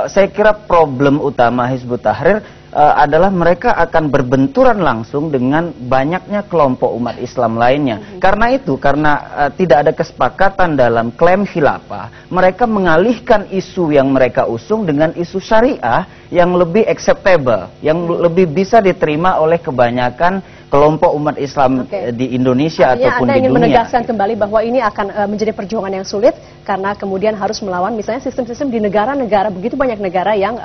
Saya kira problem utama Hizbut Tahrir adalah mereka akan berbenturan langsung dengan banyaknya kelompok umat Islam lainnya. Karena itu, karena tidak ada kesepakatan dalam klaim khilafah, mereka mengalihkan isu yang mereka usung dengan isu syariah yang lebih acceptable, yang lebih bisa diterima oleh kebanyakan kelompok umat Islam di Indonesia ataupun di dunia. Anda ingin menegaskan kembali bahwa ini akan menjadi perjuangan yang sulit karena kemudian harus melawan misalnya sistem-sistem di negara-negara, begitu banyak negara yang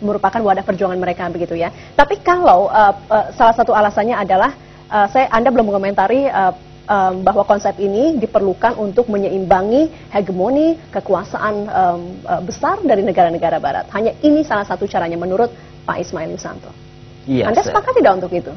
merupakan wadah perjuangan mereka begitu ya. Tapi kalau salah satu alasannya adalah Anda belum mengomentari bahwa konsep ini diperlukan untuk menyeimbangi hegemoni kekuasaan besar dari negara-negara barat. Hanya ini salah satu caranya menurut Pak Ismail Yusanto. Iya, Anda sepakat tidak untuk itu?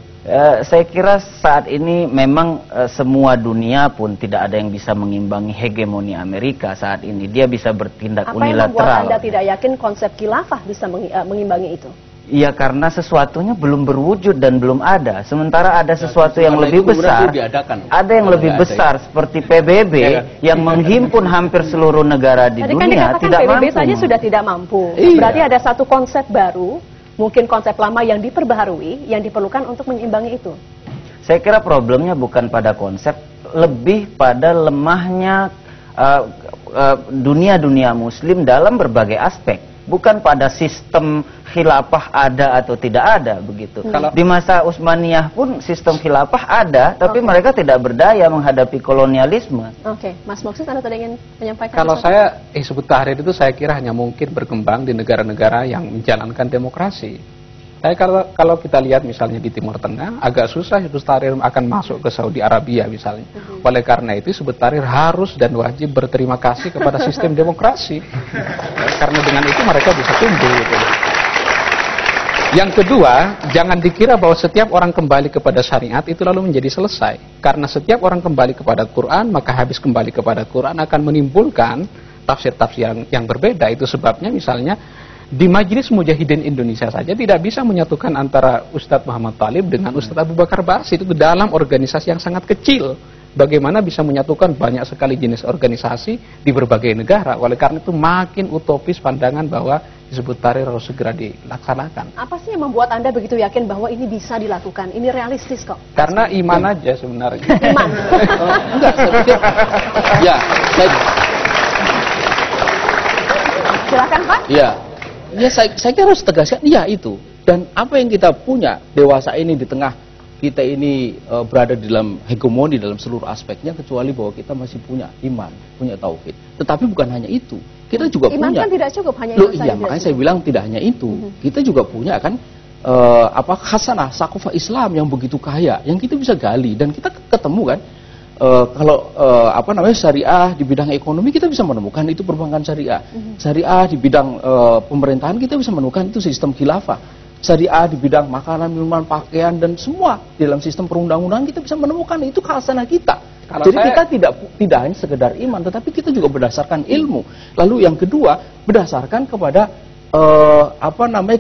Saya kira saat ini memang semua dunia pun tidak ada yang bisa mengimbangi hegemoni Amerika saat ini. Dia bisa bertindak unilateral. Apa yang membuat Anda tidak yakin konsep khilafah bisa mengimbangi itu? Iya, karena sesuatunya belum berwujud dan belum ada. Sementara ada sesuatu yang lebih besar. Ada yang lebih besar seperti PBB yang menghimpun hampir seluruh negara di dunia tidak mampu. PBB saja sudah tidak mampu. Berarti ada satu konsep baru, mungkin konsep lama yang diperbaharui, yang diperlukan untuk menyeimbangi itu. Saya kira problemnya bukan pada konsep, lebih pada lemahnya dunia-dunia muslim dalam berbagai aspek. Bukan pada sistem khilafah ada atau tidak ada begitu. Di masa Utsmaniyah pun sistem khilafah ada, tapi mereka tidak berdaya menghadapi kolonialisme. Mas Moksis, Anda tadi ingin menyampaikan? Kalau saya Hizbut Tahrir itu saya kira hanya mungkin berkembang di negara-negara yang menjalankan demokrasi. Kalau kita lihat misalnya di Timur Tengah, agak susah Hizbut Tahrir akan masuk ke Saudi Arabia misalnya. Oleh karena itu Hizbut Tahrir harus dan wajib berterima kasih kepada sistem demokrasi. Karena dengan itu mereka bisa tumbuh gitu. Yang kedua, jangan dikira bahwa setiap orang kembali kepada syariat itu lalu menjadi selesai. Karena setiap orang kembali kepada Quran, maka habis kembali kepada Quran akan menimbulkan tafsir-tafsir yang berbeda. Itu sebabnya misalnya di Majelis Mujahidin Indonesia saja tidak bisa menyatukan antara Ustadz Muhammad Thalib dengan Ustadz Abu Bakar Basir. Itu dalam organisasi yang sangat kecil. Bagaimana bisa menyatukan banyak sekali jenis organisasi di berbagai negara. Oleh karena itu makin utopis pandangan bahwa Hizbut Tahrir harus segera dilaksanakan. Apa sih yang membuat Anda begitu yakin bahwa ini bisa dilakukan? Ini realistis kok. Karena iman aja sebenarnya. Iman? Enggak, saya pikir. Ya, silakan Pak. Ya, saya kira harus tegaskan, iya itu. Dan apa yang kita punya dewasa ini di tengah kita ini berada di dalam hegemoni dalam seluruh aspeknya, kecuali bahwa kita masih punya iman, punya tauhid. Tetapi bukan hanya itu, kita juga iman punya. Iman kan tidak cukup hanya itu. Iya, makanya saya bilang tidak hanya itu. Kita juga punya kan khasanah, sakufah Islam yang begitu kaya, yang kita bisa gali dan kita ketemu kan. Kalau syariah di bidang ekonomi kita bisa menemukan itu perbankan syariah. Syariah di bidang pemerintahan kita bisa menemukan itu sistem khilafah. Syariah di bidang makanan, minuman, pakaian dan semua di dalam sistem perundang-undangan kita bisa menemukan itu khasanah kita. Jadi kita tidak hanya sekedar iman, tetapi kita juga berdasarkan ilmu. Lalu yang kedua berdasarkan kepada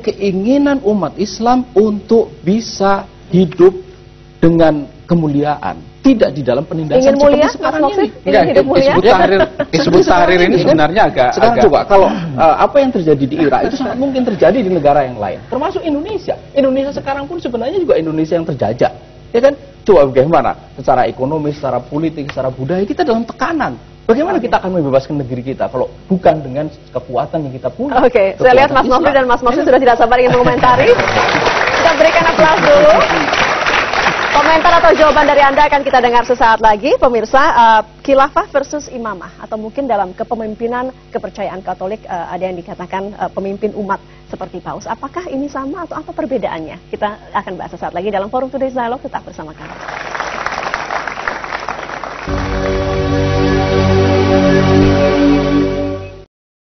keinginan umat Islam untuk bisa hidup dengan kemuliaan, tidak di dalam penindasan seperti sekarang ini. Hizbut Tahrir ini sebenarnya agak. Sekarang coba kalau apa yang terjadi di Irak itu sangat mungkin terjadi di negara yang lain, termasuk Indonesia. Indonesia sekarang pun sebenarnya juga Indonesia yang terjajah, ya kan? Coba bagaimana secara ekonomi, secara politik, secara budaya kita dalam tekanan. Bagaimana kita akan membebaskan negeri kita kalau bukan dengan kekuatan yang kita punya? Oke, saya lihat Mas Moksis dan Mas Moksis sudah tidak sabar ingin mengomentari. Kita berikan aplaus dulu. Komentar atau jawaban dari Anda akan kita dengar sesaat lagi, pemirsa. Khilafah versus imamah, atau mungkin dalam kepemimpinan kepercayaan Katolik ada yang dikatakan pemimpin umat seperti Paus. Apakah ini sama atau apa perbedaannya? Kita akan bahas sesaat lagi dalam Forum Today's Dialogue. Tetap bersama kami.